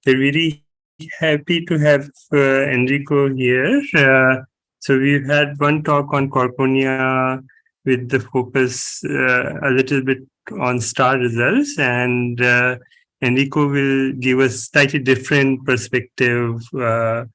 we're really happy to have Enrico here. So we've had one talk on Quarkonia with the focus a little bit on star results, and Enrico will give us slightly different perspective, a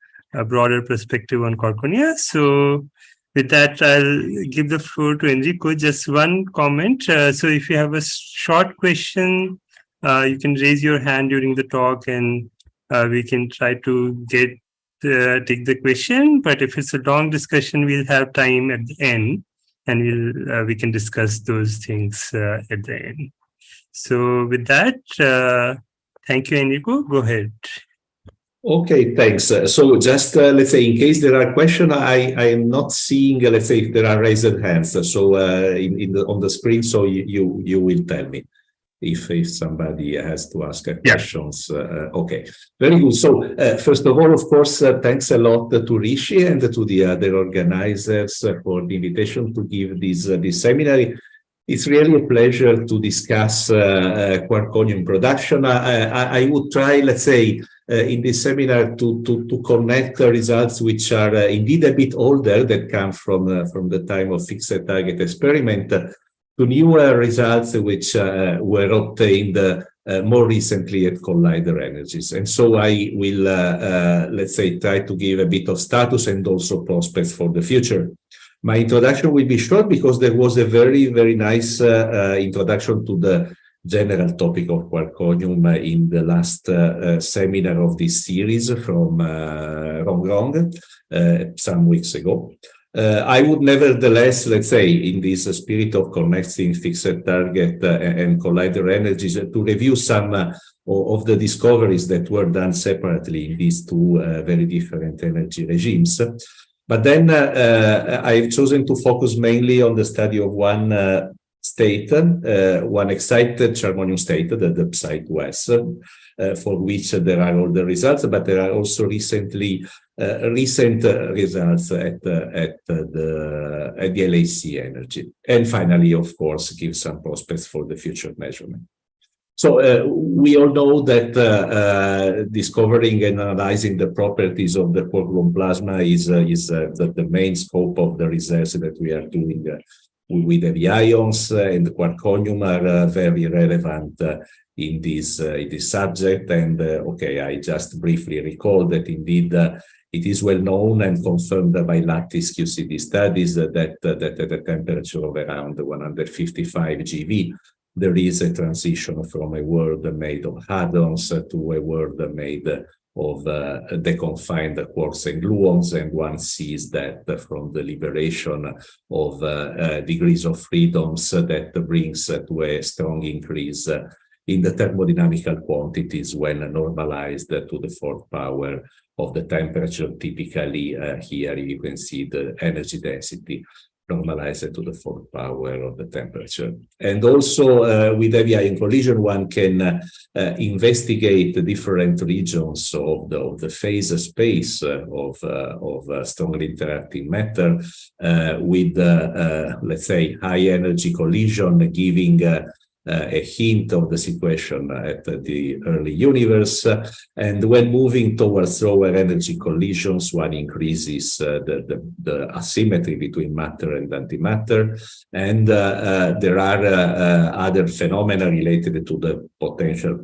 broader perspective on Quarkonia. So with that, I'll give the floor to Enrico. Just one comment. So if you have a short question, you can raise your hand during the talk, and we can try to take the question. But if it's a long discussion, we'll have time at the end, and we can discuss those things at the end. So with that, thank you, Enrico. Go ahead. Okay, thanks. So just let's say, in case there are questions, I am not seeing, let's say, if there are raised hands. So on the screen, so you will tell me if somebody has to ask questions. Okay, very good. So first of all, of course, thanks a lot to Rishi and to the other organizers for the invitation to give this seminar. It's really a pleasure to discuss Quarkonium production. I would try, let's say, in this seminar to connect results which are indeed a bit older, that come from the time of fixed target experiment, to newer results which were obtained more recently at collider energies. And so I will, let's say, try to give a bit of status and also prospects for the future. My introduction will be short because there was a very, very nice introduction to the general topic of Quarkonium in the last seminar of this series from Rong some weeks ago. I would nevertheless, let's say, in this spirit of connecting fixed target and collider energies, to review some of the discoveries that were done separately in these two very different energy regimes. But then I've chosen to focus mainly on the study of one state, one excited charmonium state, the Psi 2s, for which there are all the results, but there are also recent results at the LHC energy. And finally, of course, give some prospects for the future measurement. So we all know that discovering and analyzing the properties of the Quark-Gluon Plasma is the main scope of the research that we are doing with heavy ions, and Quarkonium are very relevant in this subject. And okay, I just briefly recall that indeed it is well known and confirmed by lattice QCD studies that at a temperature of around 155 GeV, there is a transition from a world made of hadrons to a world made of deconfined quarks and gluons, and one sees that from the liberation of degrees of freedoms that brings to a strong increase in the thermodynamical quantities when normalized to the fourth power of the temperature. Typically, here you can see the energy density normalized to the fourth power of the temperature. And also with heavy ion collision, one can investigate the different regions of the phase space of strongly interacting matter with, let's say, high energy collision, giving a hint of the situation at the early universe. And when moving towards lower energy collisions, one increases the asymmetry between matter and antimatter. And there are other phenomena related to the potential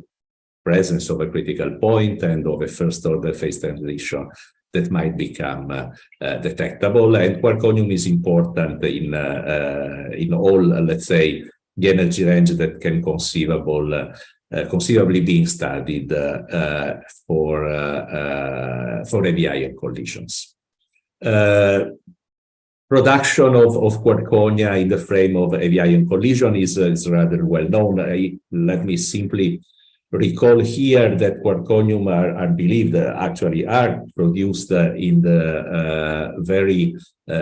presence of a critical point and of a first order phase transition that might become detectable. And Quarkonium is important in all, let's say, the energy range that can conceivably being studied for heavy ion collisions. Production of Quarkonia in the frame of heavy ion collision is rather well known. Let me simply recall here that Quarkonium are believed actually are produced in the very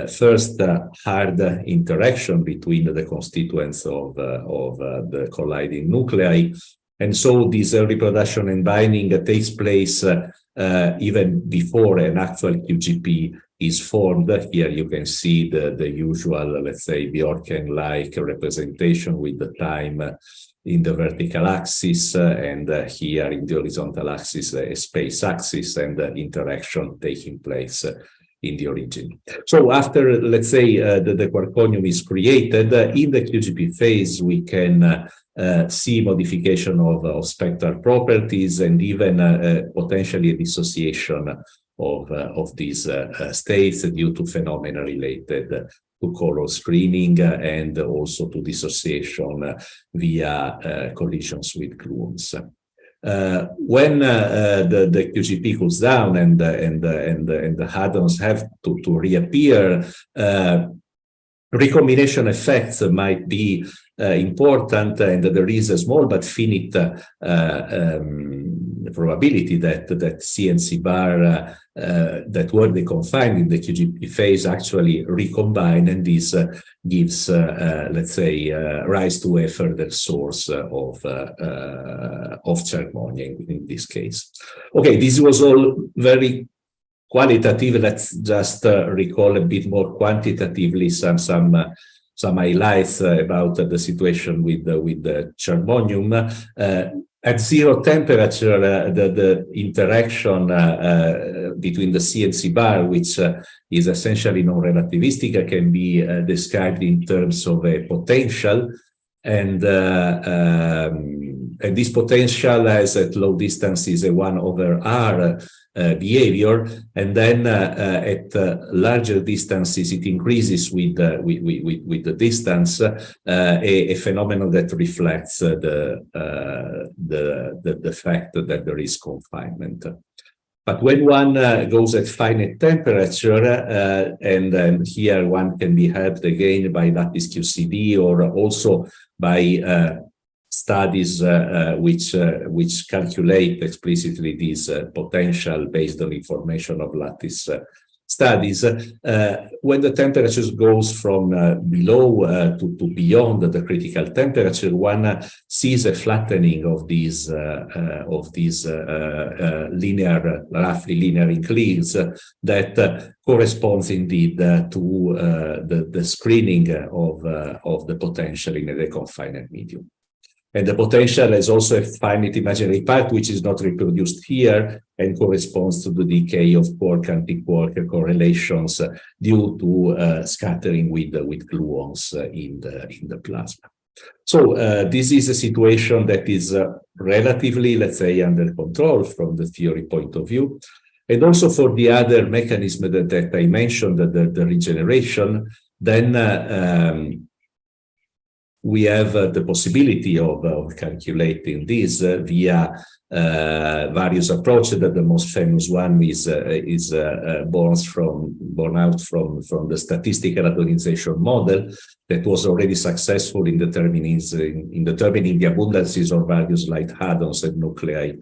first hard interaction between the constituents of the colliding nuclei. And so this reproduction and binding takes place even before an actual QGP is formed. Here you can see the usual, let's say, Bjorken-like representation with the time in the vertical axis, and here in the horizontal axis, a space axis, and interaction taking place in the origin. So after, let's say, the quarkonium is created, in the QGP phase, we can see modification of spectral properties, and even potentially a dissociation of these states due to phenomena related to color screening and also to dissociation via collisions with gluons. When the QGP cools down and the hadrons have to reappear, recombination effects might be important, and there is a small but finite probability that CNC bar that were deconfined in the QGP phase actually recombine, and this gives, let's say, rise to a further source of charconia in this case. Okay, this was all very qualitative. Let's just recall a bit more quantitatively some highlights about the situation with the charmonium. At zero temperature, the interaction between the CNC bar, which is essentially non-relativistic, can be described in terms of a potential, and this potential has at low distances a 1/r behavior, and then at larger distances it increases with the distance, a phenomenon that reflects the fact that there is confinement. But when one goes at finite temperature, and here one can be helped again by lattice QCD, or also by studies which calculate explicitly this potential based on information of lattice studies. When the temperature goes from below to beyond the critical temperature, one sees a flattening of these roughly linear inclines that corresponds indeed to the screening of the potential in a deconfined medium. And the potential is also a finite imaginary part, which is not reproduced here and corresponds to the decay of quark-anti-quark correlations due to scattering with gluons in the plasma. So this is a situation that is relatively, let's say, under control from the theory point of view. And also for the other mechanism that I mentioned, the regeneration, then we have the possibility of calculating this via various approaches. That the most famous one is born out from the statistical hadronization model that was already successful in determining the abundances of various light hadrons and nuclei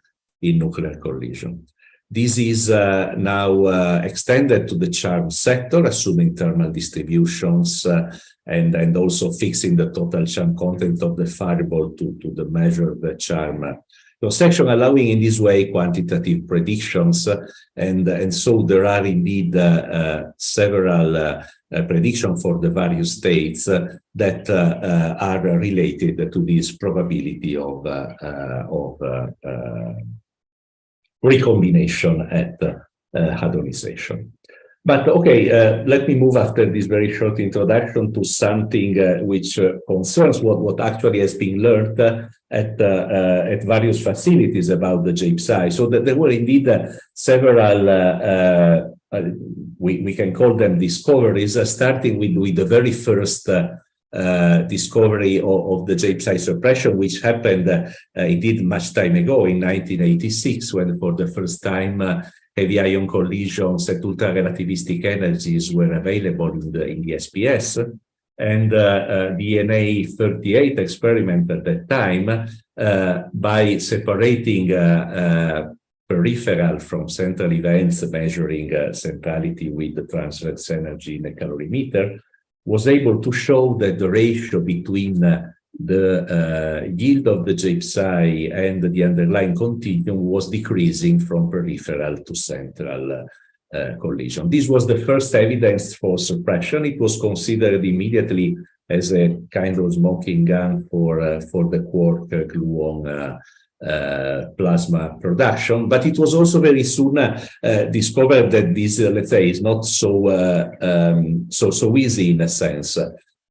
in nuclear collision. This is now extended to the charm sector, assuming thermal distributions and also fixing the total charm content of the fireball to the measured charm cross-section, allowing in this way quantitative predictions. And so there are indeed several predictions for the various states that are related to this probability of recombination at hadronization. But okay, let me move after this very short introduction to something which concerns what actually has been learned at various facilities about the JPSI. So that there were indeed several, we can call them discoveries, starting with the very first discovery of the JPSI suppression, which happened indeed much time ago in 1986, when for the first time heavy ion collisions at ultrarelativistic energies were available in the SPS. And the NA38 experiment at that time, by separating peripheral from central events, measuring centrality with the transverse energy in a calorimeter, was able to show that the ratio between the yield of the JPSI and the underlying continuum was decreasing from peripheral to central collision. This was the first evidence for suppression. It was considered immediately as a kind of smoking gun for the quark-gluon plasma production. But it was also very soon discovered that this, let's say, is not so easy in a sense,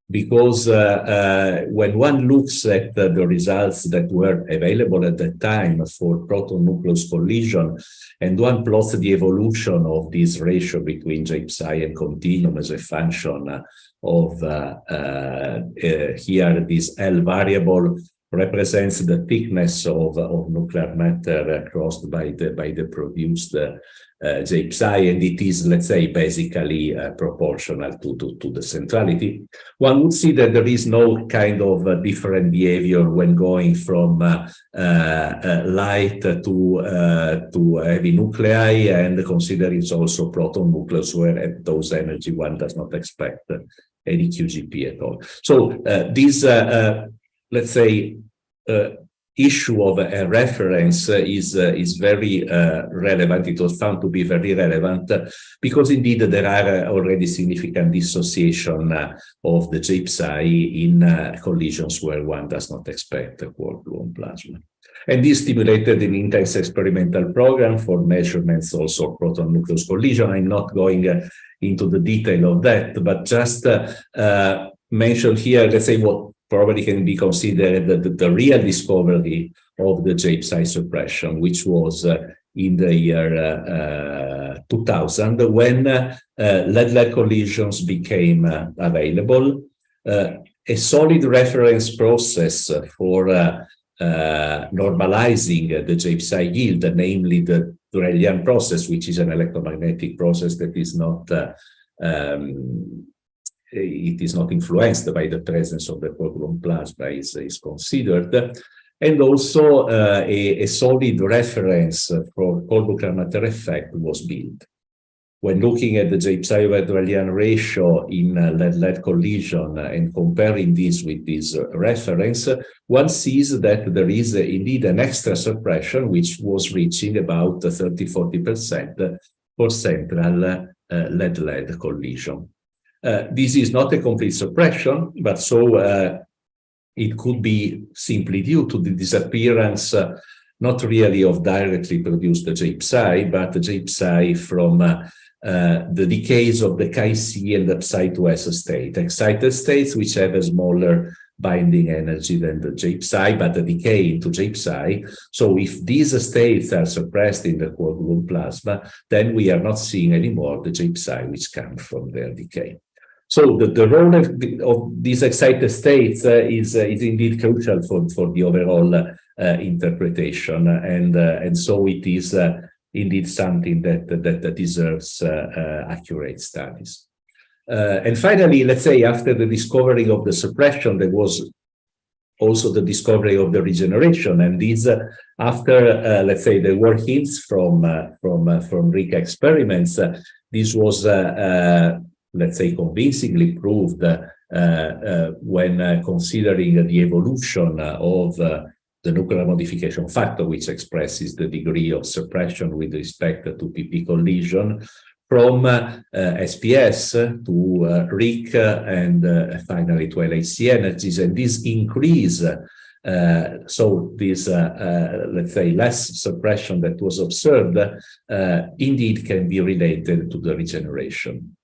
because when one looks at the results that were available at that time for proton-nucleus collision, and one plots the evolution of this ratio between J psi and continuum as a function of here this L variable represents the thickness of nuclear matter crossed by the produced J psi, and it is, let's say, basically proportional to the centrality. One would see that there is no kind of different behavior when going from light to heavy nuclei, and considering also proton nucleus, where at those energy one does not expect any QGP at all. So this let's say issue of a reference is very relevant. It was found to be very relevant because indeed there are already significant dissociation of the J psi in collisions where one does not expect a Quark-Gluon plasma. And this stimulated an intense experimental program for measurements also of proton-nucleus collision. I'm not going into the detail of that, but just mention here, let's say, what probably can be considered the real discovery of the J psi suppression, which was in the year 2000, when lead-lead collisions became available. A solid reference process for normalizing the J psi yield, namely the Durellian process, which is an electromagnetic process that is not it is not influenced by the presence of the Quark-Gluon plasma, is considered, and also a solid reference for cold nuclear matter effect was built. When looking at the J psi over Durellian ratio in lead-lead collision and comparing this with this reference, one sees that there is indeed an extra suppression, which was reaching about 30–40% for central lead-lead collision. This is not a complete suppression, but so it could be simply due to the disappearance, not really of directly produced J psi, but the J psi from the decays of the Chi-C and the psi-2s state, excited states which have a smaller binding energy than the J psi, but a decay into J psi. So if these states are suppressed in the Quark-Gluon plasma, then we are not seeing anymore the J psi which come from their decay. So the role of these excited states is indeed crucial for the overall interpretation, and so it is indeed something that deserves accurate studies. And finally, let's say after the discovery of the suppression, there was also the discovery of the regeneration, and these after let's say there were hints from RIC experiments. This was let's say convincingly proved when considering the evolution of the nuclear modification factor, which expresses the degree of suppression with respect to PP collision, from SPS to RIC and finally to LHC energies, and this increase, so this let's say less suppression that was observed indeed can be related to the regeneration.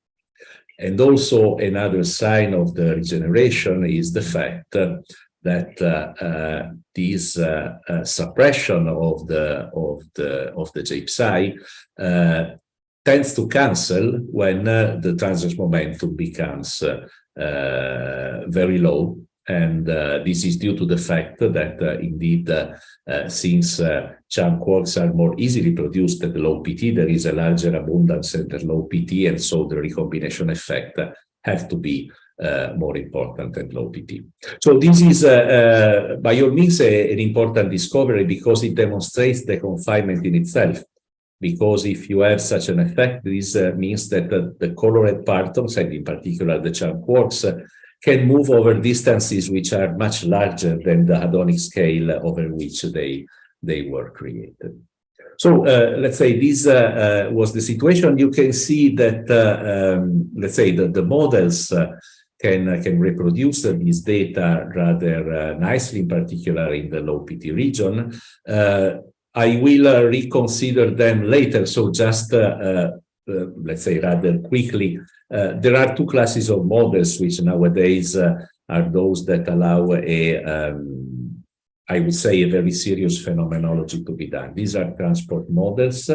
And also another sign of the regeneration is the fact that this suppression of the J psi tends to cancel when the transverse momentum becomes very low, and this is due to the fact that indeed since charm quarks are more easily produced at low PT, there is a larger abundance at low PT, and so the recombination effect has to be more important at low PT. So this is by all means an important discovery, because it demonstrates the confinement in itself. Because if you have such an effect, this means that the colored partons, and in particular the charm quarks, can move over distances which are much larger than the hadronic scale over which they were created. So let's say this was the situation. You can see that let's say the models can reproduce these data rather nicely, in particular in the low PT region. I will reconsider them later. So just let's say rather quickly, there are two classes of models which nowadays are those that allow I would say, a very serious phenomenology to be done. These are transport models,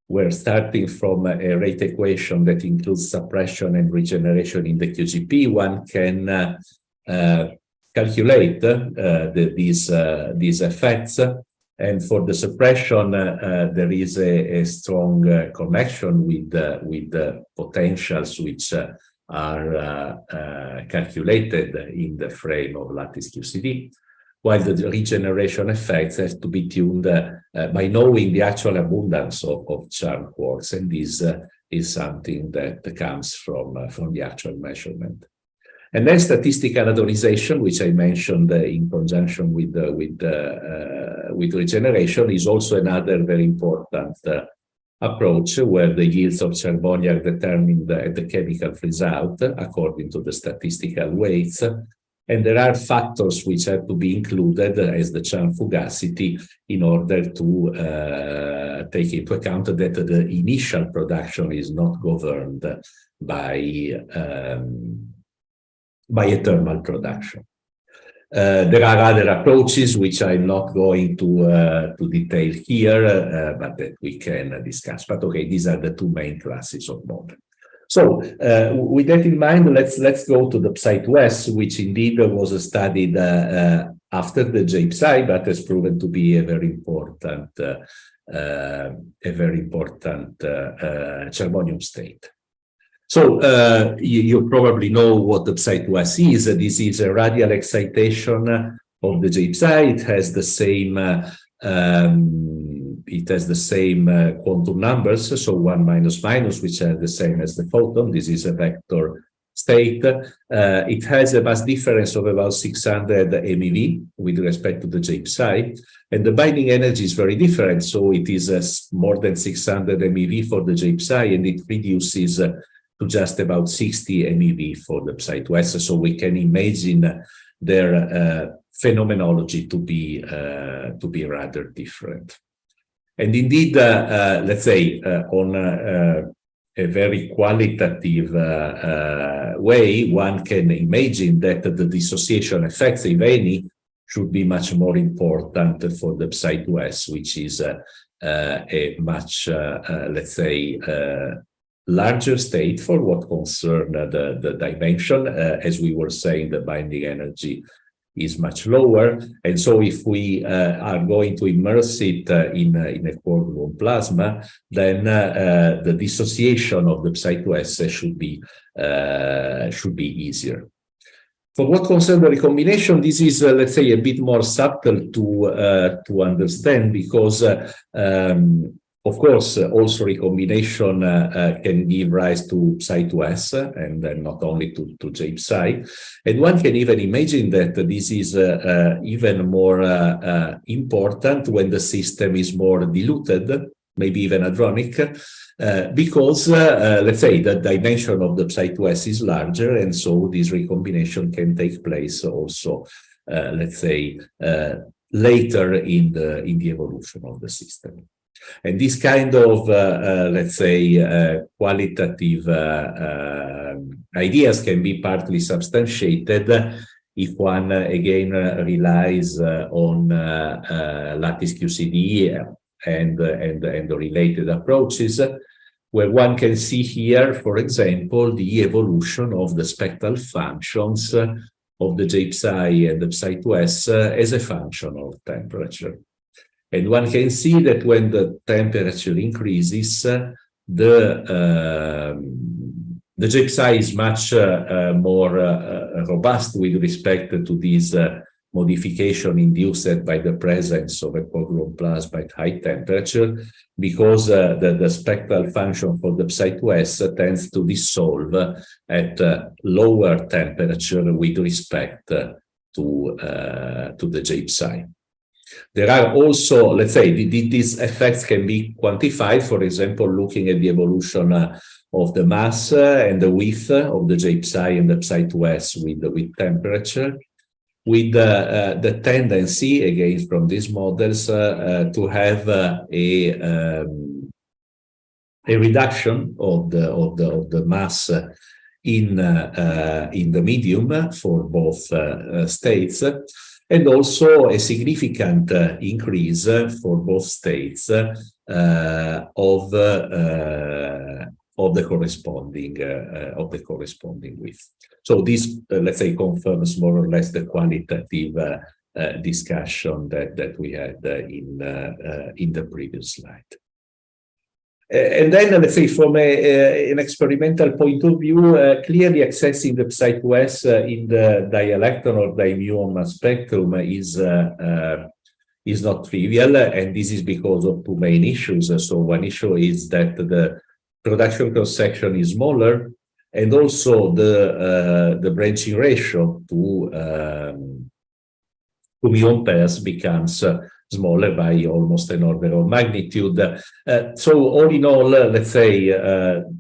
where starting from a rate equation that includes suppression and regeneration in the QGP, one can calculate these effects. And for the suppression, there is a strong connection with the potentials which are calculated in the frame of lattice QCD, while the regeneration effects have to be tuned by knowing the actual abundance of charm quarks, and this is something that comes from the actual measurement. And then statistical hadronization, which I mentioned in conjunction with regeneration, is also another very important approach, where the yields of Charbonnier are determined at the chemical freeze-out according to the statistical weights. And there are factors which have to be included as the charm fugacity in order to take into account that the initial production is not governed by a thermal production. There are other approaches which I'm not going to detail here, but that we can discuss. But okay, these are the two main classes of model. So with that in mind, let's go to the Psi2S, which indeed was studied after the JPSI, but has proven to be a very important Charbonnium state. So you probably know what the Psi2S is. This is a radial excitation of the JPSI. It has the same quantum numbers, so 1 minus minus, which are the same as the photon. This is a vector state. It has a mass difference of about 600 MeV with respect to the JPSI, and the binding energy is very different. So it is more than 600 MeV for the JPSI, and it reduces to just about 60 MeV for the Psi2S. So we can imagine their phenomenology to be rather different. And indeed, let's say on a very qualitative way, one can imagine that the dissociation effects, if any, should be much more important for the Psi2S, which is a much, let's say, larger state for what concern the dimension. As we were saying, the binding energy is much lower, and so if we are going to immerse it in a Quark-Gluon plasma, then the dissociation of the Psi2S should be easier. For what concerns the recombination, this is, let's say, a bit more subtle to understand, because of course, also recombination can give rise to Psi2S, and then not only to JPSI. And one can even imagine that this is even more important when the system is more diluted, maybe even hadronic, because, let's say, the dimension of the Psi2S is larger, and so this recombination can take place also, let's say, later in the evolution of the system. And this kind of, let's say, qualitative ideas can be partly substantiated if one, again, relies on lattice QCD and the related approaches, where one can see here, for example, the evolution of the spectral functions of the JPSI and the Psi2S as a function of temperature. And one can see that when the temperature increases, the JPSI is much more robust with respect to this modification induced by the presence of a Quark-Gluon plasma at high temperature, because the spectral function for the Psi2S tends to dissolve at lower temperature with respect to the JPSI. There are also, let's say, these effects can be quantified, for example, looking at the evolution of the mass and the width of the J psi and the psi2s with temperature, with the tendency, again, from these models to have a reduction of the mass in the medium for both states, and also a significant increase for both states of the corresponding width. So this, let's say, confirms more or less the qualitative discussion that we had in the previous slide. And then, let's say, from an experimental point of view, clearly accessing the psi2s in the dielectron or dimuon spectrum is not trivial, and this is because of two main issues. So one issue is that the production cross-section is smaller, and also the branching ratio to muon pairs becomes smaller by almost an order of magnitude. So all in all, let's say,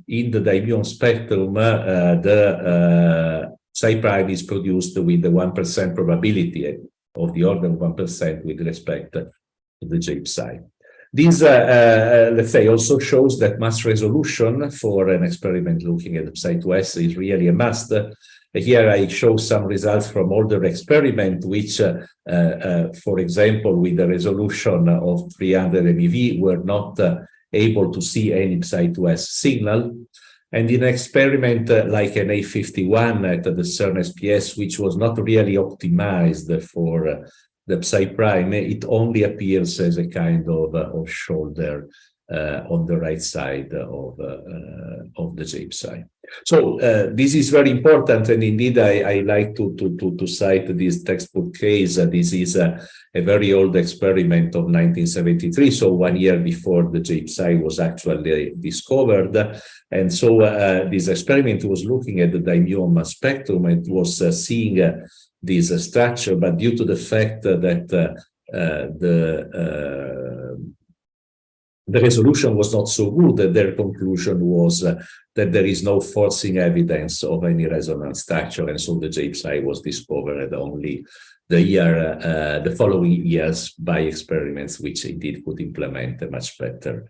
in the dimuon spectrum, the psi prime is produced with the 1% probability of the order of 1% with respect to the J psi. This, let's say, also shows that mass resolution for an experiment looking at the psi2s is really a must. Here I show some results from older experiment, which, for example, with the resolution of 300 MeV, were not able to see any psi2s signal. And in an experiment like an A51 at the CERN SPS, which was not really optimized for the psi prime, it only appears as a kind of shoulder on the right side of the J psi. So this is very important, and indeed I like to cite this textbook case. This is a very old experiment of 1973, so 1 year before the J psi was actually discovered. And so this experiment was looking at the dimuon spectrum. It was seeing this structure, but due to the fact that the resolution was not so good, their conclusion was that there is no forcing evidence of any resonance structure, and so the J psi was discovered only the following years by experiments which indeed could implement a much better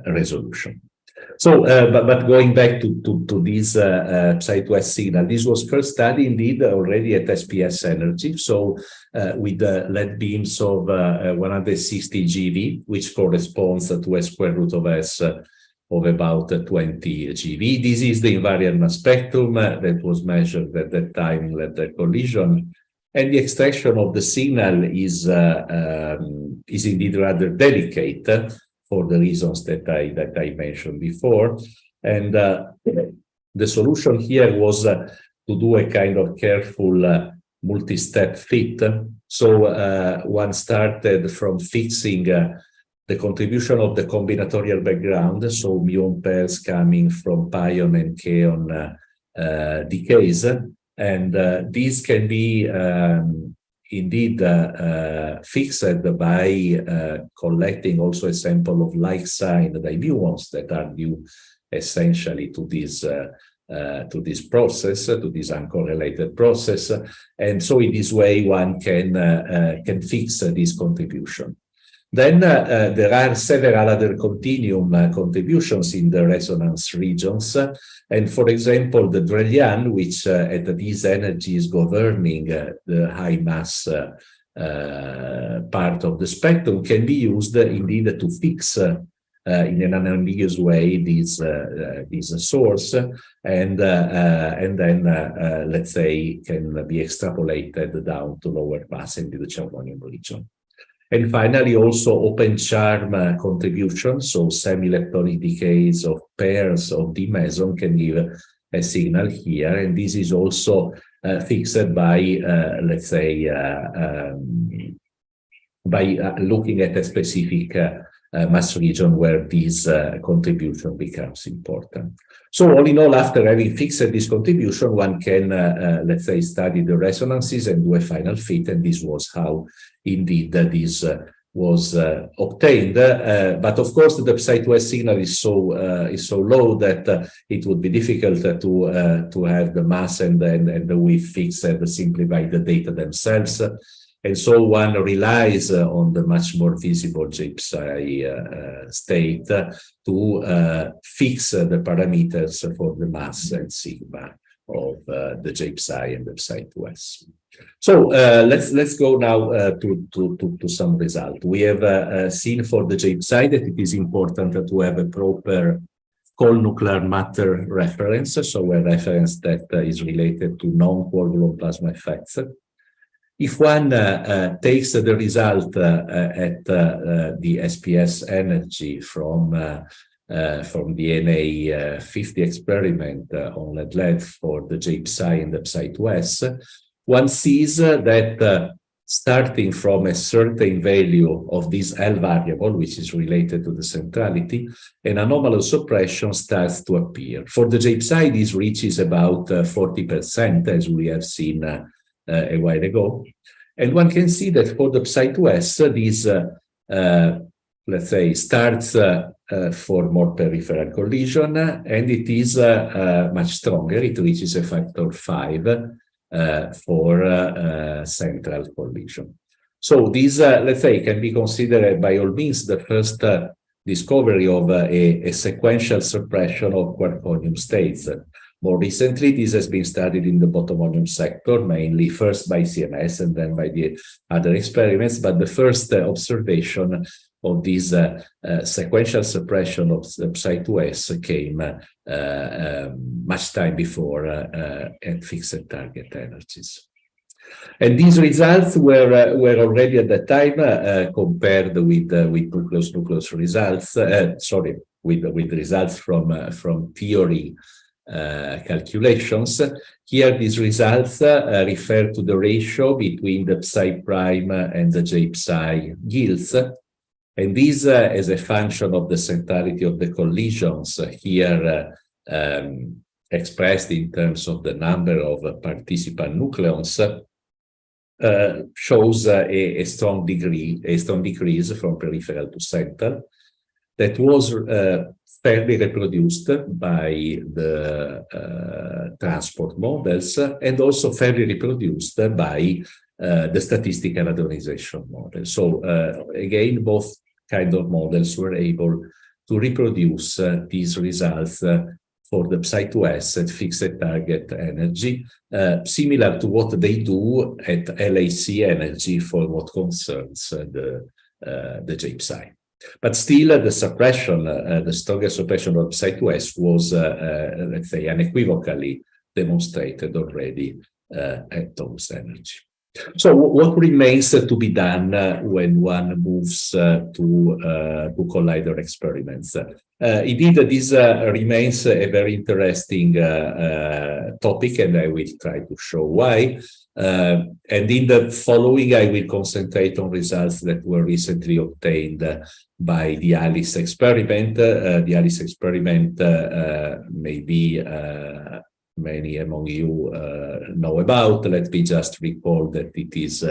resolution. So, but going back to this psi2s signal, this was first studied indeed already at SPS energy, so with LED beams of 160 GeV, which corresponds to a square root of S of about 20 GeV. This is the invariant mass spectrum that was measured at that time in letter collision, and the extraction of the signal is indeed rather delicate, for the reasons that I mentioned before. And the solution here was to do a kind of careful multi-step fit. So one started from fixing the contribution of the combinatorial background, so muon pairs coming from pion and kaon decays. And these can be indeed fixed by collecting also a sample of like sign dimuons that are due essentially to this process, to this uncorrelated process. And so in this way one can fix this contribution. Then there are several other continuum contributions in the resonance regions. And for example, the Drellian, which at these energies governing the high mass part of the spectrum, can be used indeed to fix in an unambiguous way this source, and then let's say can be extrapolated down to lower mass into the charmonium region. And finally, also open charm contribution, so semi-leptonic decays of pairs of D meson can give a signal here, and this is also fixed by, let's say, by looking at a specific mass region where this contribution becomes important. So all in all, after having fixed this contribution, one can, let's say, study the resonances and do a final fit, and this was how indeed this was obtained. But of course, the psi2s signal is so low that it would be difficult to have the mass and the width fixed simply by the data themselves. And so one relies on the much more visible J-psi state to fix the parameters for the mass and sigma of the J-psi and the psi2s. So let's go now to some result. We have seen for the J-psi that it is important to have a proper cold nuclear matter reference, so a reference that is related to non-Quark-Gluon plasma effects. If one takes the result at the SPS energy from the NA50 experiment on lead for the J-psi and the psi2s, one sees that starting from a certain value of this L variable, which is related to the centrality, an anomalous suppression starts to appear. For the J-psi, this reaches about 40%, as we have seen a while ago. And one can see that for the psi2s, this, let's say, starts for more peripheral collision, and it is much stronger. It reaches a factor 5 for central collision. So this, let's say, can be considered by all means the first discovery of a sequential suppression of quarkonium states. More recently, this has been studied in the bottomonium sector, mainly first by CMS and then by the other experiments. But the first observation of this sequential suppression of the psi2s came much time before at fixed target energies. And these results were already at that time compared with nucleus results. With results from theory calculations. Here, these results refer to the ratio between the psi prime and the J-psi yields. And this as a function of the centrality of the collisions here expressed in terms of the number of participant nucleons shows a strong decrease from peripheral to central that was fairly reproduced by the transport models and also fairly reproduced by the statistical hadronization model. So again, both kind of models were able to reproduce these results for the psi2s at fixed target energy, similar to what they do at LAC energy for what concerns the J-psi. But still, the suppression, the strongest suppression of psi2s was, let's say, unequivocally demonstrated already at those energy. So what remains to be done when one moves to collider experiments? Indeed, this remains a very interesting topic, and I will try to show why. And in the following, I will concentrate on results that were recently obtained by the ALICE experiment. The ALICE experiment maybe many among you know about. Let me just recall that it is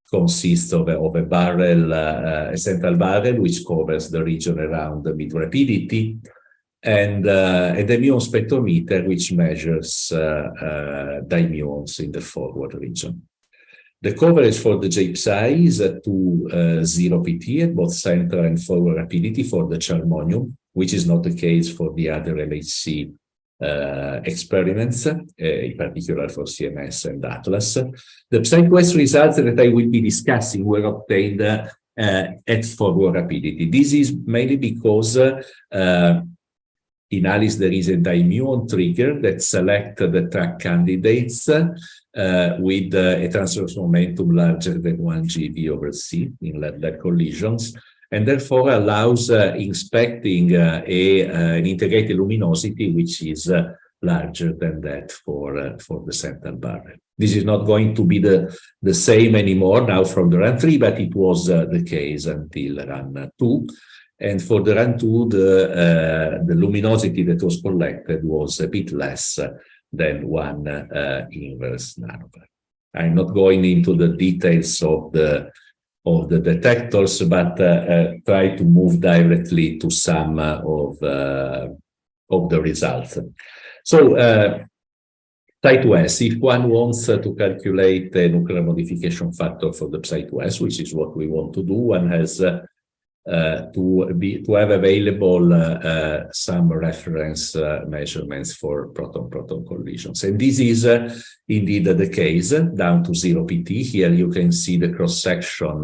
consists of a barrel, a central barrel, which covers the region around the mid-rapidity, and the muon spectrometer, which measures dimuons in the forward region. The coverage for the J-psi is to 0 pt at both central and forward rapidity for the charmonium, which is not the case for the other LHC experiments, in particular for CMS and Atlas. The psi2s results that I will be discussing were obtained at forward rapidity. This is mainly because in ALICE there is a dimuon trigger that selects the track candidates with a transverse momentum larger than 1 GeV/c in lead collisions, and therefore allows inspecting an integrated luminosity which is larger than that for the central barrel. This is not going to be the same anymore now from the run 3, but it was the case until run 2. And for the run 2, the luminosity that was collected was a bit less than 1 inverse nanobar. I'm not going into the details of the detectors, but try to move directly to some of the results. So Psi2S, if one wants to calculate the nuclear modification factor for the Psi2S, which is what we want to do, one has to have available some reference measurements for proton-proton collisions. And this is indeed the case, down to 0 pt. Here you can see the cross-section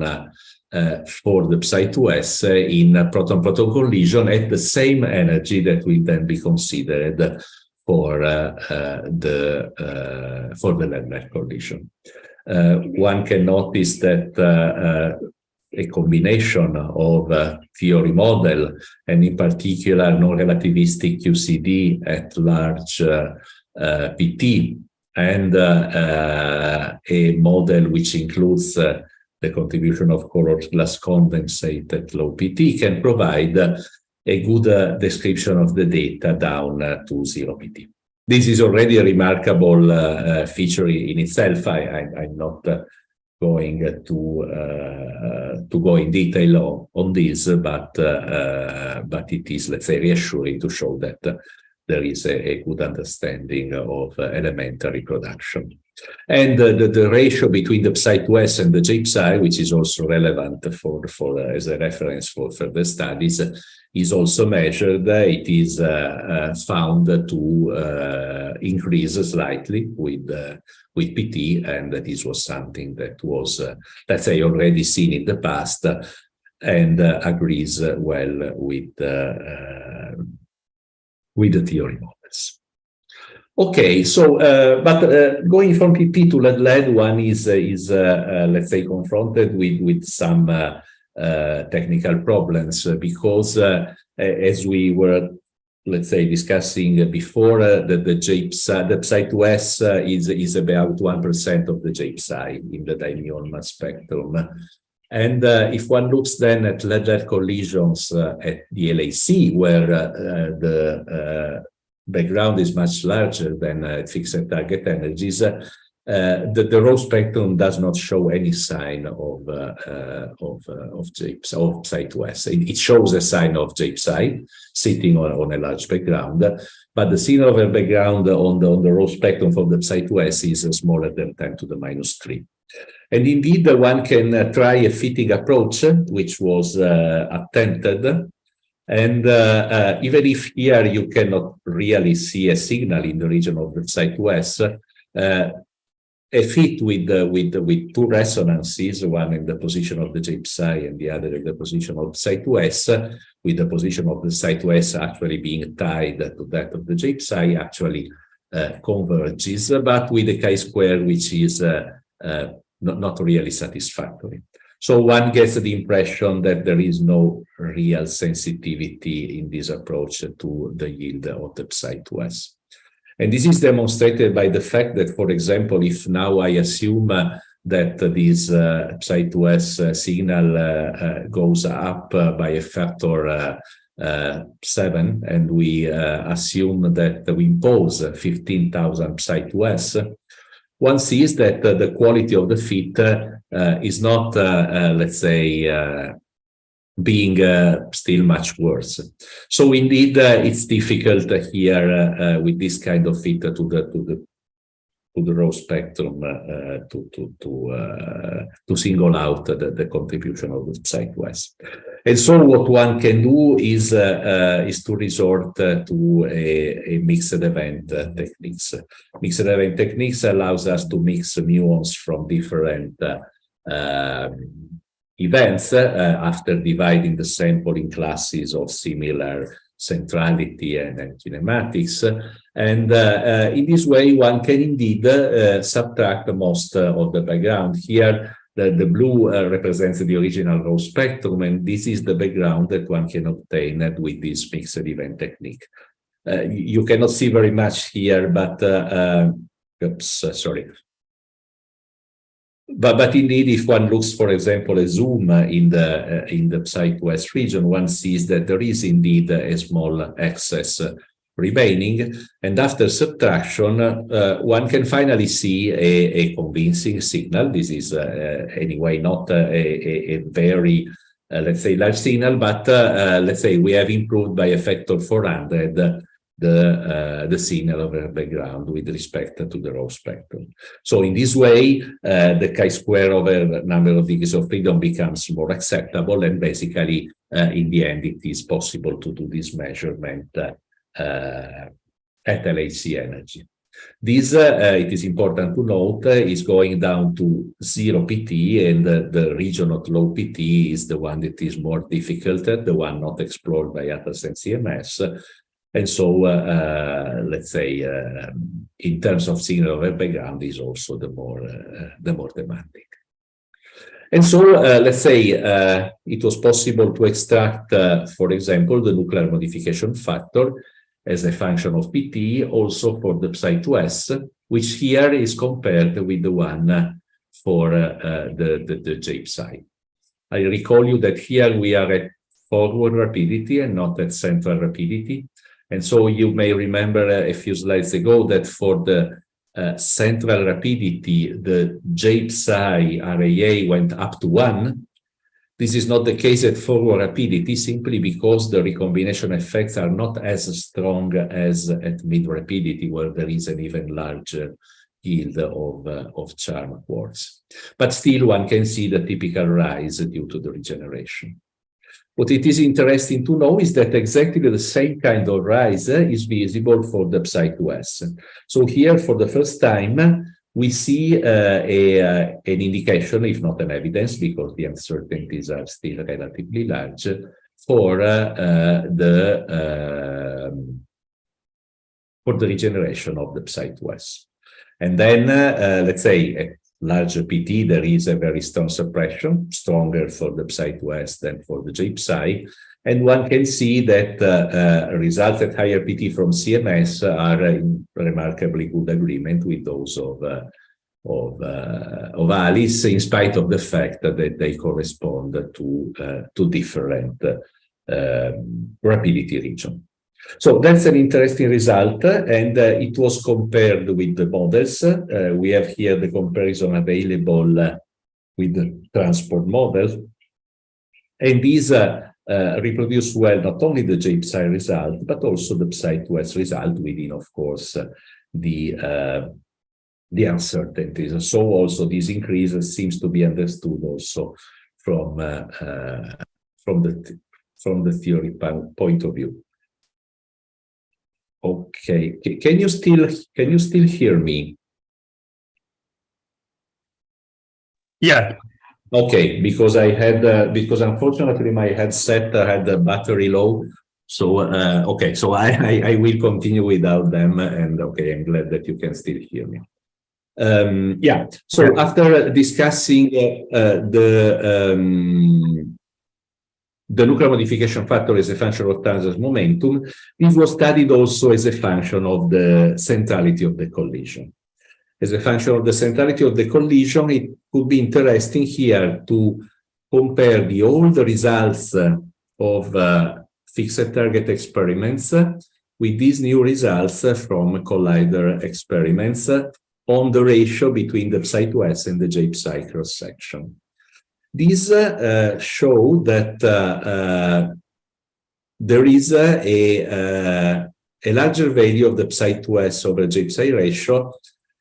for the Psi2S in proton-proton collision at the same energy that will then be considered for the lead-lead collision. One can notice that a combination of theory model and in particular non-relativistic QCD at large PT and a model which includes the contribution of colored glass condensate at low PT can provide a good description of the data down to 0 pt. This is already a remarkable feature in itself. I'm not going to go in detail on this, but it is, let's say, reassuring to show that there is a good understanding of elementary production. And the ratio between the Psi2S and the J-Psi, which is also relevant for as a reference for further studies, is also measured. It is found to increase slightly with PT, and this was something that was, let's say, already seen in the past and agrees well with the theory models. Okay, so but going from PP to lead-lead, one is let's say confronted with some technical problems because as we were, let's say, discussing before, the Psi2S is about 1% of the J-Psi in the dimuon mass spectrum. And if one looks then at lead-lead collisions at the LAC, where the background is much larger than fixed target energies, the raw spectrum does not show any sign of Psi2S. It shows a sign of J-Psi sitting on a large background, but the signal of a background on the raw spectrum for the Psi2S is smaller than 10 to the minus 3. And indeed, one can try a fitting approach, which was attempted. And even if here you cannot really see a signal in the region of the Psi2S, a fit with two resonances, one in the position of the J-Psi and the other in the position of Psi2S, with the position of the Psi2S actually being tied to that of the J-Psi, actually converges, but with a chi-square which is not really satisfactory. So one gets the impression that there is no real sensitivity in this approach to the yield of the Psi2S. And this is demonstrated by the fact that, for example, if now I assume that this Psi2S signal goes up by a factor 7, and we assume that we impose 15,000 Psi2S, one sees that the quality of the fit is not, let's say, being still much worse. So indeed, it's difficult here with this kind of fit to the raw spectrum to single out the contribution of the Psi2S. And so what one can do is to resort to a mixed event techniques. Mixed event techniques allows us to mix muons from different events after dividing the sample in classes of similar centrality and kinematics. And in this way, one can indeed subtract most of the background. Here, the blue represents the original raw spectrum, and this is the background that one can obtain with this mixed event technique. You cannot see very much here, but oops, sorry. But indeed, if one looks, for example, a zoom in the Psi-2S region, one sees that there is indeed a small excess remaining, and after subtraction, one can finally see a convincing signal. This is anyway not a very let's say large signal, but let's say we have improved by a factor 400 the signal over background with respect to the raw spectrum. So in this way, the chi-square over number of degrees of freedom becomes more acceptable, and basically, in the end, it is possible to do this measurement at LHC energy. This, it is important to note, is going down to 0 PT, and the region of low PT is the one that is more difficult, the one not explored by ATLAS and CMS. And so, let's say, in terms of signal over background, is also the more demanding. And so, let's say, it was possible to extract, for example, the nuclear modification factor as a function of PT, also for the Psi-2S, which here is compared with the one for the J-Psi. I recall you that here we are at forward rapidity and not at central rapidity. And so you may remember a few slides ago that for the central rapidity, the J-Psi RAA went up to 1. This is not the case at forward rapidity, simply because the recombination effects are not as strong as at mid rapidity, where there is an even larger yield of charm quarks. But still, one can see the typical rise due to the regeneration. What it is interesting to know is that exactly the same kind of rise is visible for the Psi-2S. So here, for the first time, we see an indication, if not an evidence, because the uncertainties are still relatively large, for the regeneration of the Psi-2S. And then, let's say, at larger PT, there is a very strong suppression, stronger for the Psi-2S than for the J-Psi. And one can see that results at higher PT from CMS are in remarkably good agreement with those of ALICE, in spite of the fact that they correspond to different rapidity region. So that's an interesting result, and it was compared with the models. We have here the comparison available with the transport model, and these reproduce well not only the J-Psi result, but also the Psi-2S result within, of course, the uncertainties. So also this increase seems to be understood also from the theory point of view. Okay, can you still hear me? Yeah. Okay, because because unfortunately my headset had the battery low. So okay, so I will continue without them, and okay, I'm glad that you can still hear me. Yeah. So after discussing the nuclear modification factor as a function of transverse momentum, this was studied also as a function of the centrality of the collision. As a function of the centrality of the collision, it could be interesting here to compare the old results of fixed target experiments with these new results from collider experiments on the ratio between the Psi-2S and the J-Psi cross-section. These show that there is a larger value of the Psi-2S over J-Psi ratio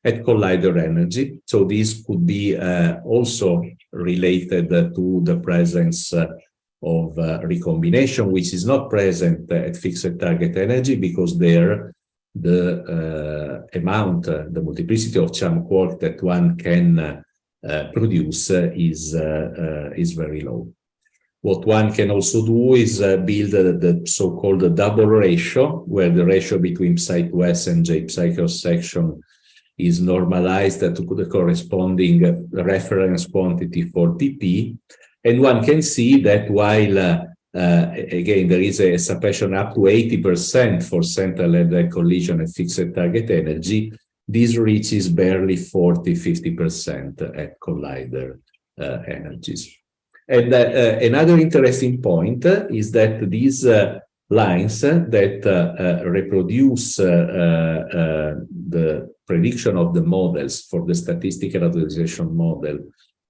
at collider energy. So this could be also related to the presence of recombination, which is not present at fixed target energy, because there the amount, the multiplicity of charm quark that one can produce is very low. What one can also do is build the so-called double ratio, where the ratio between Psi-2S and J-Psi cross-section is normalized to the corresponding reference quantity for PP. And one can see that while, again, there is a suppression up to 80% for central head collision at fixed target energy, this reaches barely 40–50% at collider energies. And another interesting point is that these lines that reproduce the prediction of the models for the statistical characterization model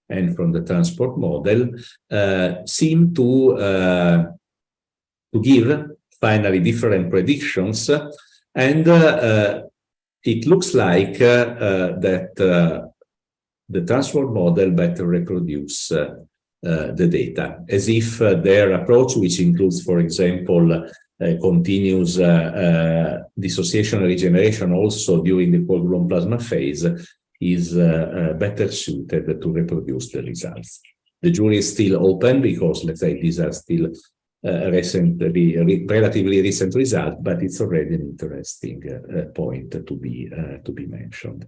and from the transport model seem to give finally different predictions, and it looks like that the transport model better reproduce the data, as if their approach, which includes, for example, continuous dissociation and regeneration also during the Quark-Gluon Plasma phase, is better suited to reproduce the results. The jury is still open because, let's say, these are still relatively recent results, but it's already an interesting point to be mentioned.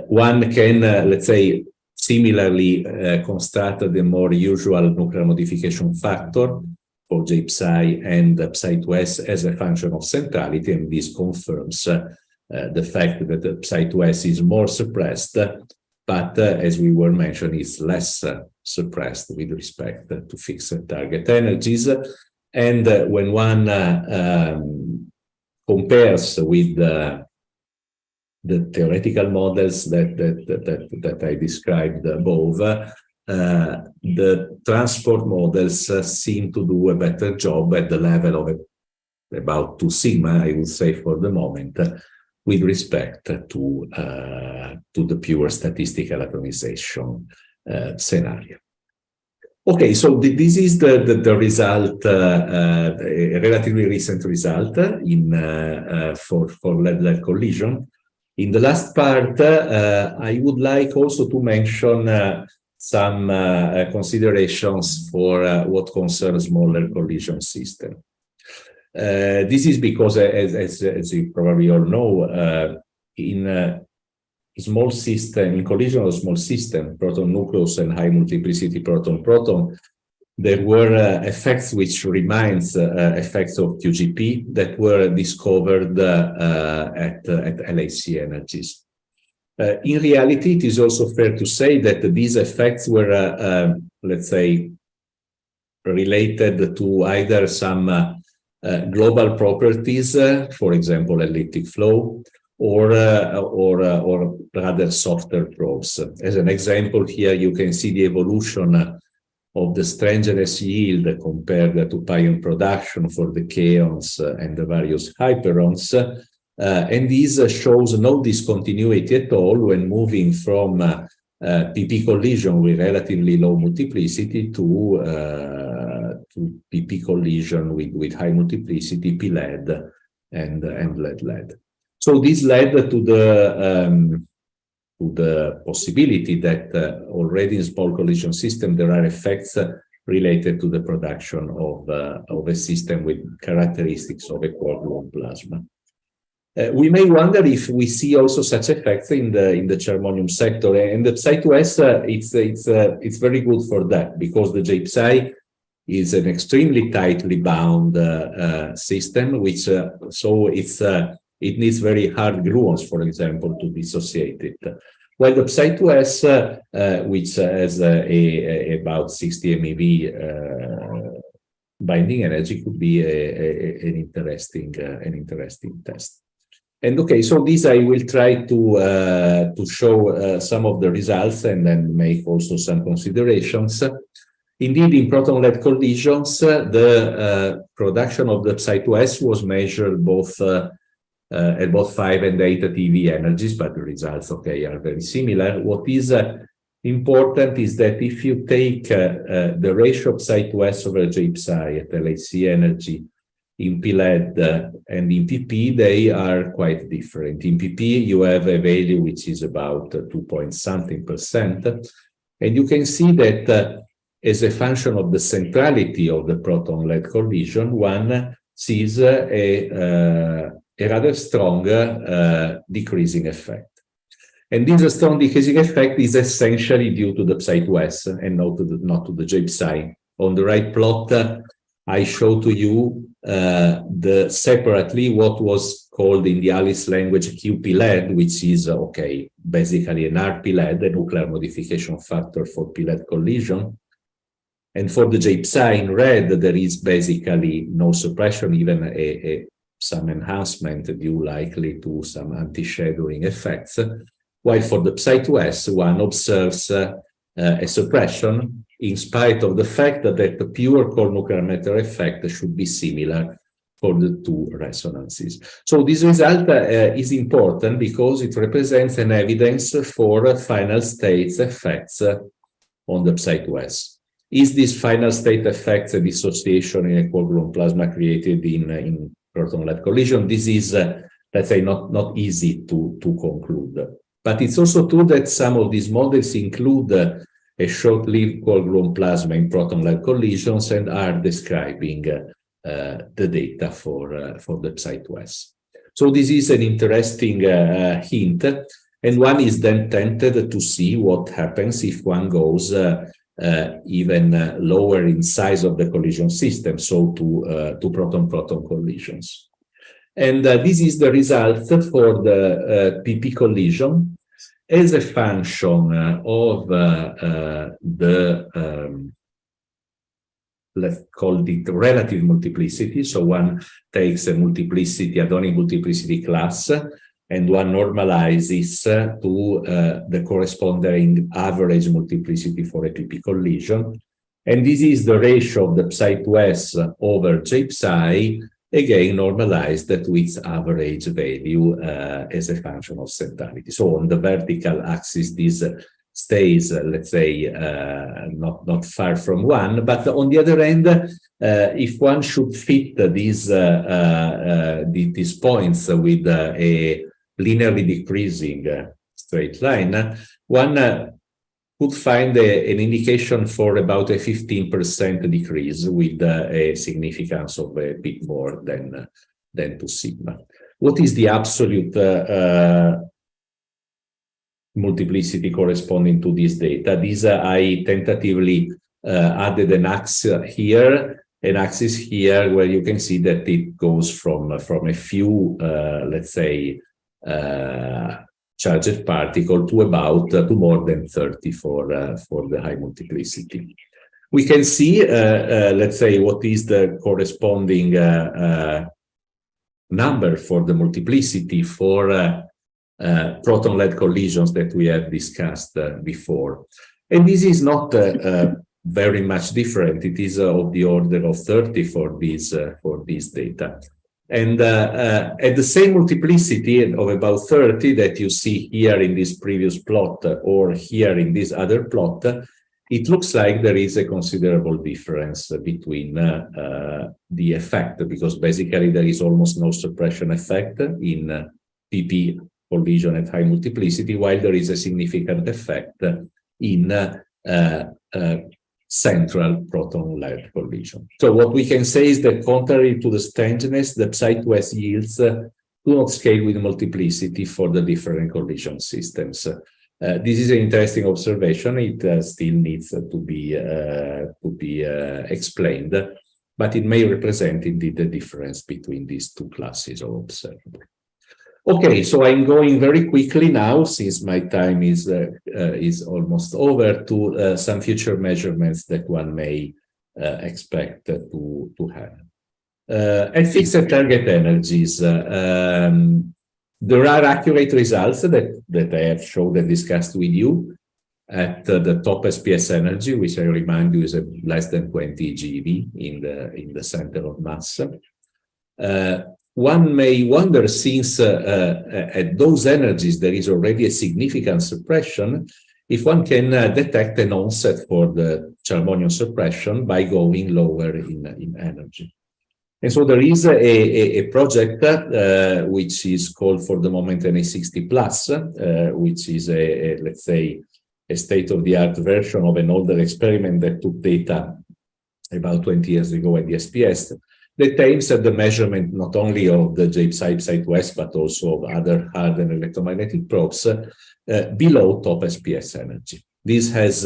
One can, let's say, similarly construct the more usual nuclear modification factor for J-psi and psi2s as a function of centrality, and this confirms the fact that the psi2s is more suppressed, but as we were mentioning, it's less suppressed with respect to fixed target energies. And when one compares with the theoretical models that I described above, the transport models seem to do a better job at the level of about 2 sigma, I would say for the moment, with respect to the pure statistical atomization scenario. Okay, so this is the result, a relatively recent result in for lead-lead collision. In the last part, I would like also to mention some considerations for what concerns smaller collision system. This is because, as you probably all know, in small system, in collision of small system, proton nucleus and high multiplicity proton-proton, there were effects which reminds effects of QGP that were discovered at LHC energies. In reality, it is also fair to say that these effects were, let's say, related to either some global properties, for example, elliptic flow, or rather softer probes. As an example, here you can see the evolution of the strangeness yield compared to pion production for the kaons and the various hyperons. And this shows no discontinuity at all when moving from PP collision with relatively low multiplicity to PP collision with high multiplicity, P-lead and lead-lead. So this led to the possibility that already in small collision system there are effects related to the production of a system with characteristics of a Quark-Gluon plasma. We may wonder if we see also such effects in the germanium sector, and the psi2s it's very good for that, because the J-psi is an extremely tightly bound system, which so it needs very hard gluons, for example, to dissociate it. While the psi2s, which has about 60 MeV binding energy, could be an interesting test. And okay, so this I will try to show some of the results and then make also some considerations. Indeed, in proton-lead collisions, the production of the psi2s was measured both at both 5 and 8 TeV energies, but the results, okay, are very similar. What is important is that if you take the ratio of psi2s over J-psi at LHC energy in P-lead and in PP, they are quite different. In PP, you have a value which is about 2-point-something%. And you can see that as a function of the centrality of the proton-lead collision, one sees a rather strong decreasing effect. And this strong decreasing effect is essentially due to the psi2s and not to the J-psi. On the right plot, I show to you separately what was called in the Alice language QP-LED, which is basically an RP-LED, a nuclear modification factor for p-LED collision. And for the J-psi in red, there is basically no suppression, even some enhancement due likely to some anti-shadowing effects. While for the Psi2S, one observes a suppression in spite of the fact that the pure core nuclear matter effect should be similar for the two resonances. So this result is important because it represents an evidence for final states effects on the Psi2S. Is this final state effects a dissociation in a Quark-Gluon plasma created in proton-LED collision? This is, let's say, not easy to conclude. But it's also true that some of these models include a short-lived Quark-Gluon plasma in proton-LED collisions and are describing the data for the Psi2S. So this is an interesting hint, and one is then tempted to see what happens if one goes even lower in size of the collision system, so to proton-proton collisions. And this is the result for the PP collision as a function of let's call it relative multiplicity. So one takes a multiplicity, hadronic multiplicity class, and one normalizes to the corresponding average multiplicity for a PP collision. And this is the ratio of the Psi2S over J-psi, again normalized to its average value as a function of centrality. So on the vertical axis, this stays, let's say, not far from one. But on the other end, if one should fit these points with a linearly decreasing straight line, one could find an indication for about a 15% decrease with a significance of a bit more than 2 sigma. What is the absolute multiplicity corresponding to this data? These I tentatively added an axis here, where you can see that it goes from a few, let's say, charged particle to more than 30 for the high multiplicity. We can see, let's say, what is the corresponding number for the multiplicity for proton-LED collisions that we have discussed before. And this is not very much different. It is of the order of 30 for this data. And at the same multiplicity of about 30 that you see here in this previous plot or here in this other plot, it looks like there is a considerable difference between the effect, because basically there is almost no suppression effect in PP collision at high multiplicity, while there is a significant effect in central proton-LED collision. So what we can say is that contrary to the strangeness, the Psi2S yields do not scale with multiplicity for the different collision systems. This is an interesting observation. It still needs to be explained, but it may represent indeed the difference between these two classes of observable. Okay, so I'm going very quickly now, since my time is almost over, to some future measurements that one may expect to have. At fixed target energies, there are accurate results that I have showed and discussed with you at the top SPS energy, which I remind you is less than 20 GeV in the center of mass. One may wonder, since at those energies there is already a significant suppression, if one can detect an onset for the charmonium suppression by going lower in energy. And so there is a project which is called for the moment NA60 Plus, which is let's say, a state-of-the-art version of an older experiment that took data about 20 years ago at the SPS, that aims at the measurement not only of the J-psi Psi2S, but also of other hard and electromagnetic probes below top SPS energy. This has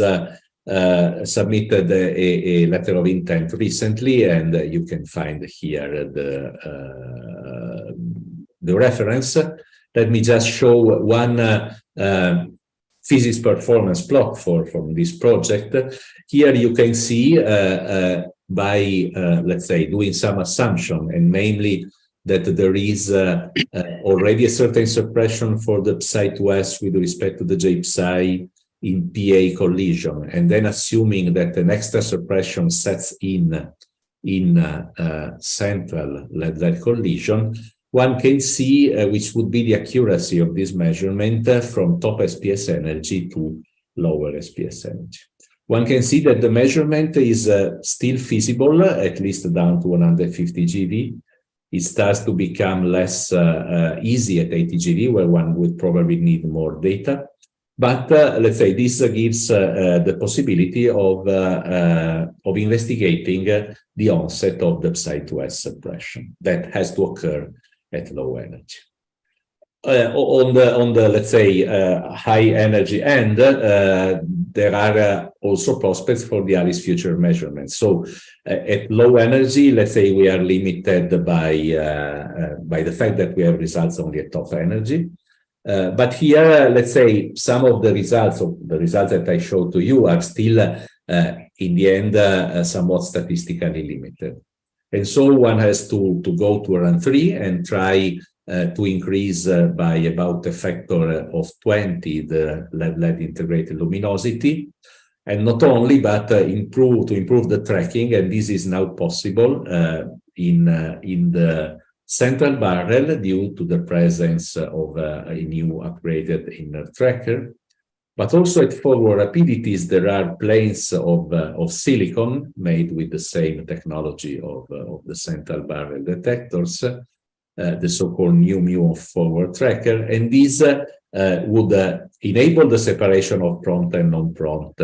submitted a letter of intent recently, and you can find here the reference. Let me just show one physics performance plot from this project. Here you can see by, let's say, doing some assumption, and mainly that there is already a certain suppression for the psi2s with respect to the J-psi in PA collision, and then assuming that an extra suppression sets in central lead-lead collision, one can see which would be the accuracy of this measurement from top SPS energy to lower SPS energy. One can see that the measurement is still feasible, at least down to 150 GeV. It starts to become less easy at 80 GeV, where one would probably need more data. But let's say this gives the possibility of investigating the onset of the psi2s suppression that has to occur at low energy. On the let's say high energy end, there are also prospects for the Alice future measurements. So at low energy, let's say we are limited by the fact that we have results only at top energy. But here, let's say some of the results that I showed to you are still in the end somewhat statistically limited. And so one has to go to run 3 and try to increase by about a factor of 20 the lead-lead integrated luminosity, and not only, but improve the tracking, and this is now possible in the central barrel due to the presence of a new upgraded inner tracker. But also at forward rapidities, there are planes of silicon made with the same technology of the central barrel detectors, the so-called mu forward tracker, and these would enable the separation of prompt and non-prompt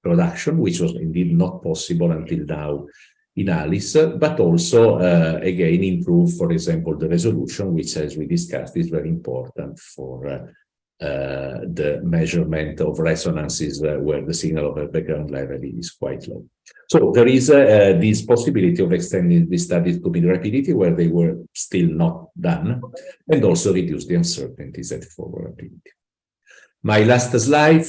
production, which was indeed not possible until now in Alice, but also again improve, for example, the resolution, which, as we discussed, is very important for the measurement of resonances where the signal of a background level is quite low. So there is this possibility of extending the studies to mid-rapidity where they were still not done, and also reduce the uncertainties at forward rapidity. My last slide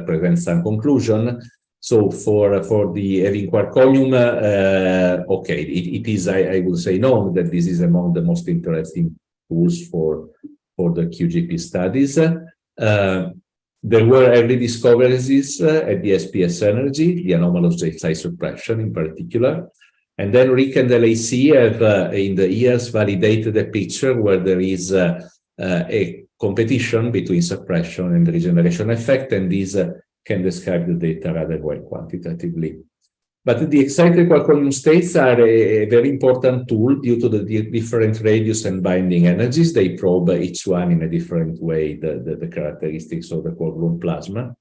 presents some conclusion. So for the having Quarkonium, okay, it is, I would say, known that this is among the most interesting tools for the QGP studies. There were early discoveries at the SPS energy, the anomalous J-psi suppression in particular. And then Rick and LAC have, in the years, validated a picture where there is a competition between suppression and regeneration effect, and these can describe the data rather well quantitatively. But the excited Quarkonium states are a very important tool due to the different radius and binding energies. They probe each one in a different way, the characteristics of the Quark-Gluon Plasma.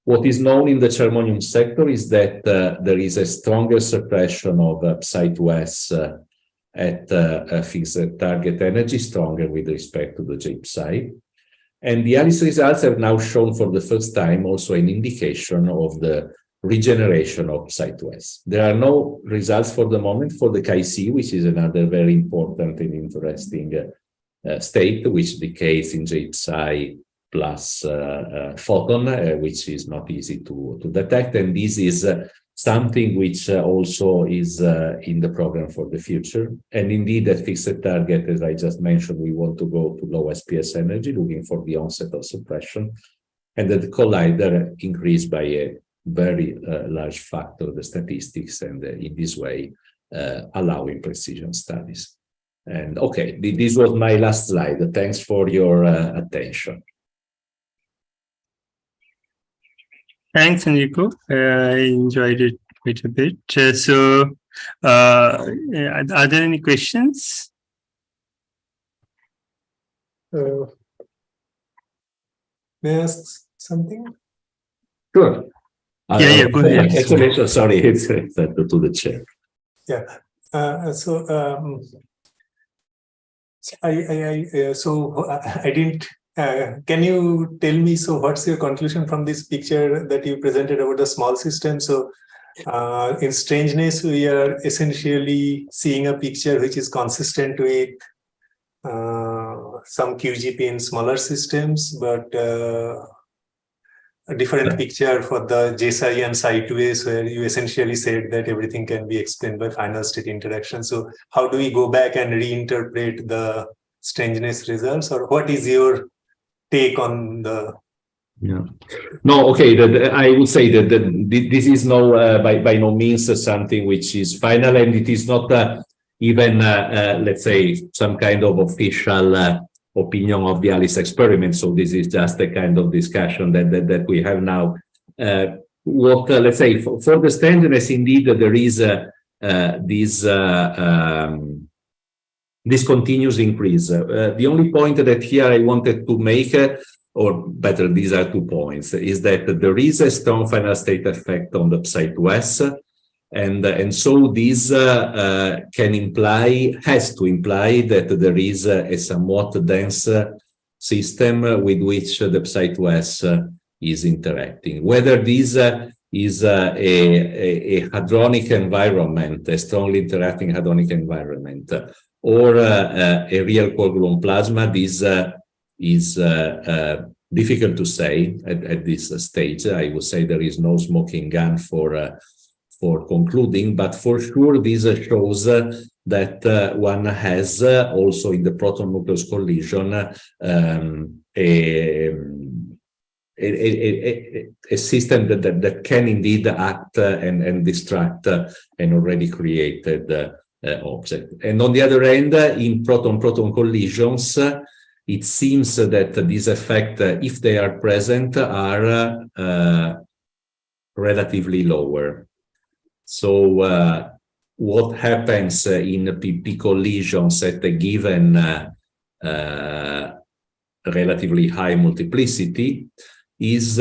What is known in the germanium sector is that there is a stronger suppression of psi2s at a fixed target energy, stronger with respect to the J-psi. And the Alice results have now shown for the first time also an indication of the regeneration of psi2s. There are no results for the moment for the Chi-C, which is another very important and interesting state, which decays in J-psi plus photon, which is not easy to detect. And this is something which also is in the program for the future. And indeed, at fixed target, as I just mentioned, we want to go to low SPS energy, looking for the onset of suppression, and that the collider increased by a very large factor the statistics, and in this way allowing precision studies. And okay, this was my last slide. Thanks for your attention. Thanks, Enrico. I enjoyed it quite a bit. Are there any questions? May I ask something? Sure. Yeah, go ahead. Actually, sorry, it's to the chair. Yeah. So I didn't Can you tell me, so what's your conclusion from this picture that you presented about the small system? So in strangeness, we are essentially seeing a picture which is consistent with some QGP in smaller systems, but a different picture for the JSI and Psi2S, where you essentially said that everything can be explained by final state interaction. So how do we go back and reinterpret the strangeness results, or what is your take on the? Yeah. No, okay. I would say that this is by no means something which is final, and it is not even, let's say, some kind of official opinion of the Alice experiment. So this is just a kind of discussion that we have now. Let's say, for the strangeness, indeed, there is this continuous increase. The only point that here I wanted to make, or better, these are 2 points, is that there is a strong final state effect on the Psi2S, and so this has to imply that there is a somewhat dense system with which the Psi2S is interacting. Whether this is a hadronic environment, a strongly interacting hadronic environment, or a real Quark-Gluon plasma, this is difficult to say at this stage. I would say there is no smoking gun for concluding, but for sure this shows that one has also in the proton-nucleus collision a system that can indeed act and distract an already created object. And on the other end, in proton-proton collisions, it seems that these effects, if they are present, are relatively lower. So what happens in PP collisions at a given relatively high multiplicity is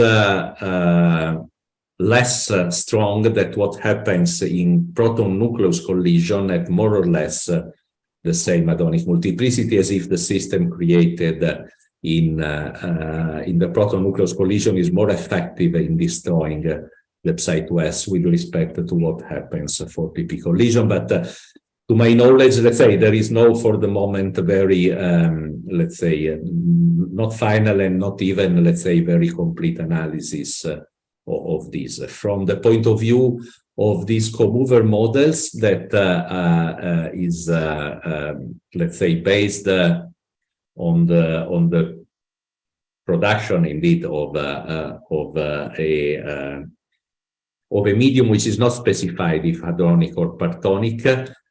less strong than what happens in proton-nucleus collision at more or less the same hadronic multiplicity, as if the system created in the proton-nucleus collision is more effective in destroying the Psi2S with respect to what happens for PP collision. But to my knowledge, let's say, there is no, for the moment, very, let's say, not final and not even, let's say, very complete analysis of this. From the point of view of these co-mover models that is, let's say, based on the production, indeed, of a medium which is not specified if hadronic or partonic,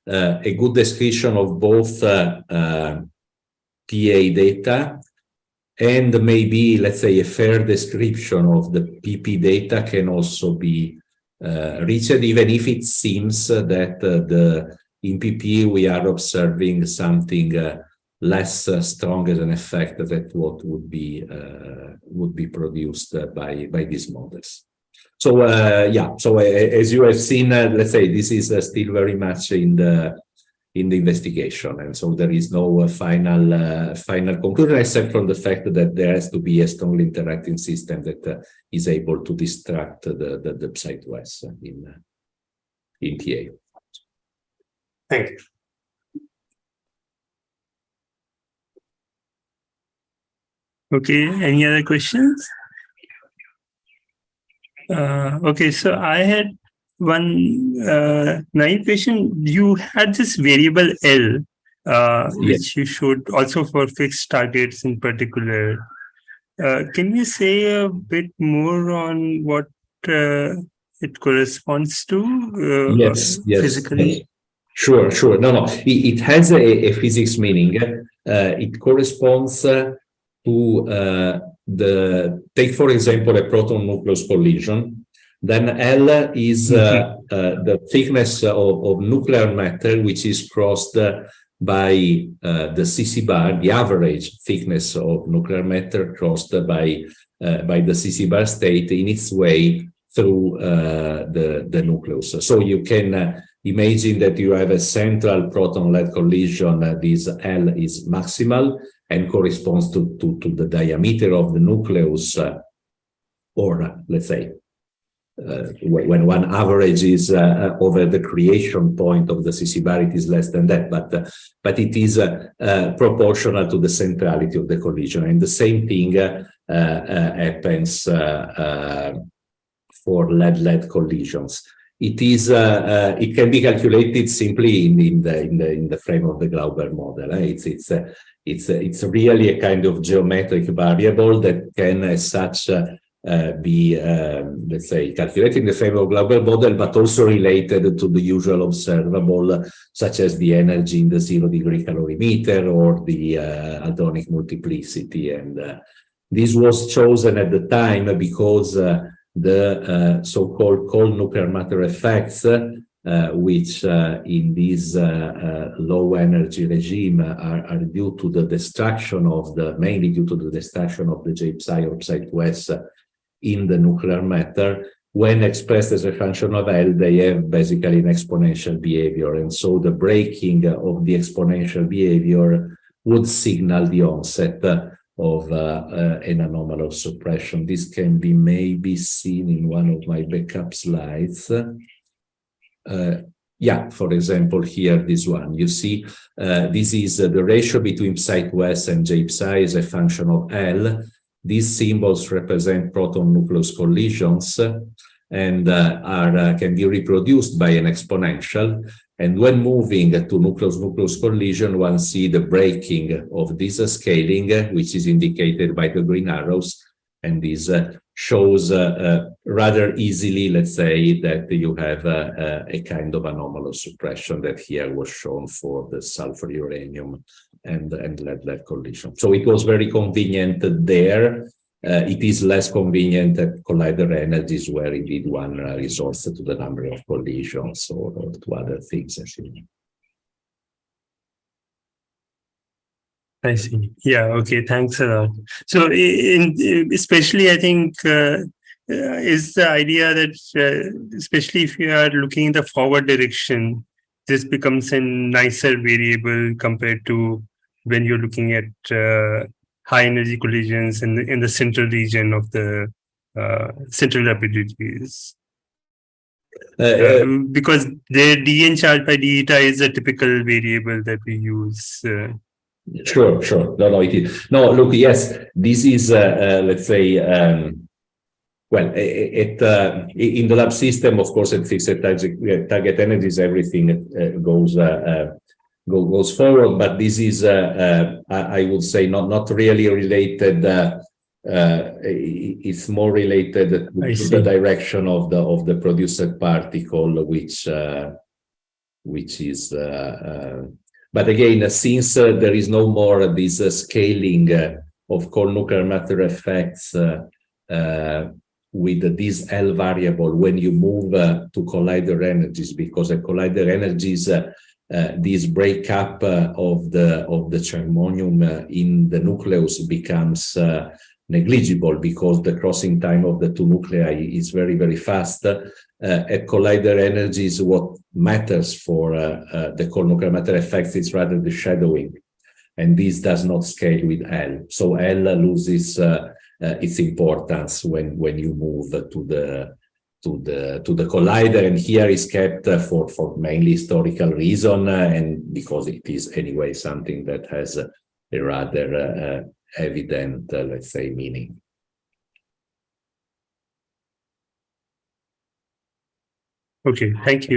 a good description of both PA data and maybe, let's say, a fair description of the PP data can also be reached, even if it seems that in PP we are observing something less strong as an effect than what would be produced by these models. So yeah, so as you have seen, let's say this is still very much in the investigation, and so there is no final conclusion, except from the fact that there has to be a strongly interacting system that is able to distract the Psi2S in TA. Thank you. Okay, any other questions? Okay, so I had one naive question. You had this variable L, which you showed also for fixed targets in particular. Can you say a bit more on what it corresponds to yes, physically? Sure. No. It has a physics meaning. It corresponds to take, for example, a proton-nucleus collision. Then L is the thickness of nuclear matter, which is crossed by the CC bar, the average thickness of nuclear matter crossed by the CC bar state in its way through the nucleus. So you can imagine that you have a central proton-lead collision. This L is maximal, and corresponds to the diameter of the nucleus, or let's say, when one averages over the creation point of the scission is less than that, but it is proportional to the centrality of the collision. And the same thing happens for lead-lead collisions. It is it can be calculated simply in the frame of the Glauber model. It's really a kind of geometric variable that can, as such, be, let's say, calculated in the frame of Glauber model, but also related to the usual observable, such as the energy in the 0-degree calorimeter or the hadronic multiplicity. And this was chosen at the time because the so-called cold nuclear matter effects, which in this low energy regime are due to the destruction of mainly due to the destruction of the J psi or psi 2s in the nuclear matter. When expressed as a function of L, they have basically an exponential behavior. And so the breaking of the exponential behavior would signal the onset of an anomalous suppression. This can be maybe seen in one of my backup slides. Yeah, for example, here, this one. You see, this is the ratio between psi 2s and J psi is a function of L. These symbols represent proton-nucleus collisions and can be reproduced by an exponential. And when moving to nucleus-nucleus collision, one sees the breaking of this scaling, which is indicated by the green arrows. And this shows rather easily, let's say, that you have a kind of anomalous suppression that here was shown for the sulfur uranium and lead-lead collision. So it was very convenient there. It is less convenient at collider energies, where indeed one resorts to the number of collisions or to other things. I see. Yeah. Okay. Thanks a lot. So, especially, I think is the idea that especially if you are looking in the forward direction, this becomes a nicer variable compared to when you're looking at high energy collisions in the central region of the central rapidities. Because the dn charged by d eta is a typical variable that we use. Sure. No, it is. No, look, yes, this is, let's say, well, in the lab system, of course, at fixed target energies, everything goes forward, but this is, I would say, not really related. It's more related to the direction of the produced particle, which is. But again, since there is no more this scaling of cold nuclear matter effects with this L variable when you move to collider energies, because at collider energies, this breakup of the germanium in the nucleus becomes negligible, because the crossing time of the two nuclei is very, very fast. At collider energies, what matters for the cold nuclear matter effects is rather the shadowing, and this does not scale with L. So L loses its importance when you move to the collider, and here is kept for mainly historical reason, and because it is anyway something that has a rather evident, let's say, meaning. Okay, thank you.